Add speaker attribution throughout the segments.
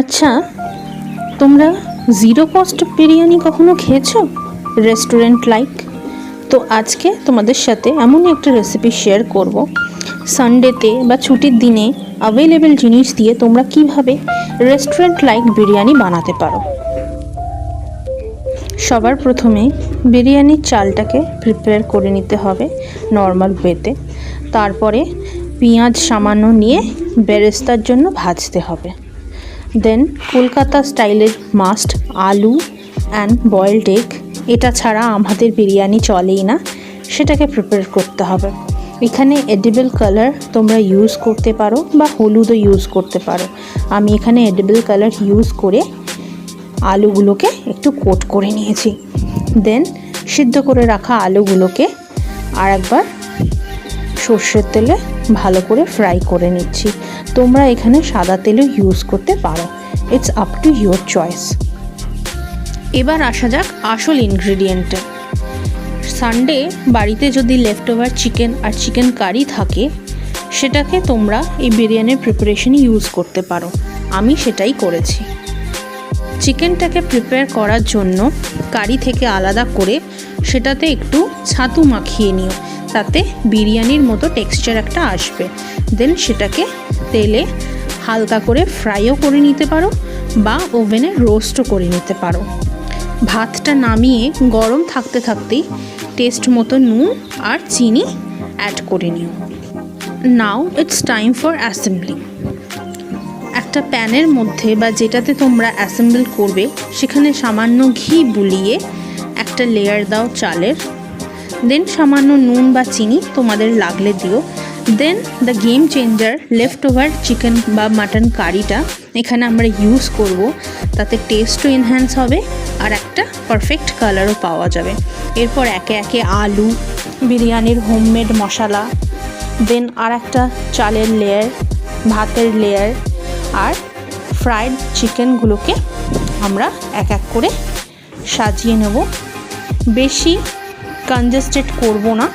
Speaker 1: আচ্ছা, তোমরা zero cost biryani কখনো খেয়েছো রেস্টুরেন্ট লাইক? তো আজকে তোমাদের সাথে এমনই একটা রেসিপি শেয়ার করব। সানডেতে বা ছুটির দিনে অ্যাভেলেবেল জিনিস দিয়ে তোমরা কিভাবে রেস্টুরেন্ট লাইক বিরিয়ানি বানাতে পারো। সবার প্রথমে বিরিয়ানির চালটাকে প্রিপেয়ার করে নিতে হবে নর্মাল ওয়েতে। তারপরে পেঁয়াজ সামান্য নিয়ে বেরেস্তার জন্য ভাজতে হবে। দেন কলকাতা স্টাইলের মাস্ট আলু অ্যান্ড বয়েলড এগ, এটা ছাড়া আমাদের বিরিয়ানি চলেই না, সেটাকে প্রিপেয়ার করতে হবে। এখানে এডিবল কালার তোমরা ইউজ করতে পারো বা হলুদও ইউজ করতে পারো। আমি এখানে এডিবল কালার ইউজ করে আলুগুলোকে একটু কোট করে নিয়েছি। দেন সিদ্ধ করে রাখা আলুগুলোকে আর একবার সর্ষের তেলে ভালো করে ফ্রাই করে নিচ্ছি। তোমরা এখানে সাদা তেলও ইউজ করতে পারো, it's up to your choice. এবার আসা যাক আসল ইনগ্রিডিয়েন্টে। সানডে বাড়িতে যদি লেফট ওভার চিকেন আর চিকেন কারি থাকে, সেটাকে তোমরা এই বিরিয়ানির প্রিপারেশনে ইউজ করতে পারো। আমি সেটাই করেছি। চিকেনটাকে প্রিপেয়ার করার জন্য কারি থেকে আলাদা করে সেটাতে একটু ছাতু মাখিয়ে নিও, তাতে বিরিয়ানির মতো টেক্সচার একটা আসবে। দেন সেটাকে তেলে হালকা করে ফ্রাইও করে নিতে পারো বা ওভেনে রোস্টও করে নিতে পারো। ভাতটা নামিয়ে গরম থাকতে থাকতেই টেস্ট মতো নুন আর চিনি অ্যাড করে নিও। Now it's time for assembly. একটা প্যানের মধ্যে বা যেটাতে তোমরা অ্যাসেম্বল করবে সেখানে সামান্য ঘি বুলিয়ে একটা লেয়ার দাও চালের। দেন সামান্য নুন বা চিনি তোমাদের লাগলে দিও। Then the game changer leftover ওভার চিকেন বা মাটন কারিটা এখানে আমরা ইউজ করব, তাতে টেস্টও এনহ্যান্স হবে আর একটা পারফেক্ট কালারও পাওয়া যাবে। এরপর একে একে আলু, বিরিয়ানির হোমমেড মশলা, দেন আর একটা চালের লেয়ার, ভাতের লেয়ার আর ফ্রাইড চিকেনগুলোকে আমরা এক এক করে সাজিয়ে নেব। বেশি কনজেস্টেড করব না,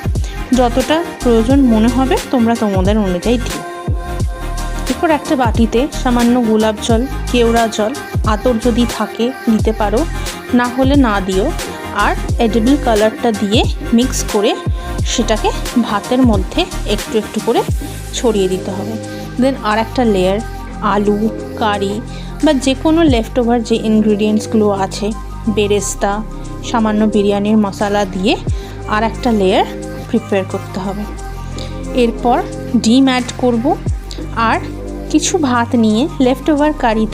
Speaker 1: যতটা প্রয়োজন মনে হবে তোমরা তোমাদের অনুযায়ী দিও। এরপর একটা বাটিতে সামান্য গোলাপ জল, কেওড়া জল, আতর যদি থাকে দিতে পারো, না হলে না দিও। আর এডিবল কালারটা দিয়ে মিক্স করে সেটাকে ভাতের মধ্যে একটু একটু করে ছড়িয়ে দিতে হবে। দেন আর একটা লেয়ার আলু, কারি বা যে কোনো লেফট ওভার যে ইনগ্রিডিয়েন্টসগুলো আছে, বেরেস্তা, সামান্য বিরিয়ানির মশলা দিয়ে আর একটা লেয়ার প্রিপেয়ার করতে হবে। এরপর ডিম অ্যাড করব আর কিছু ভাত নিয়ে লেফট ওভার কারিতে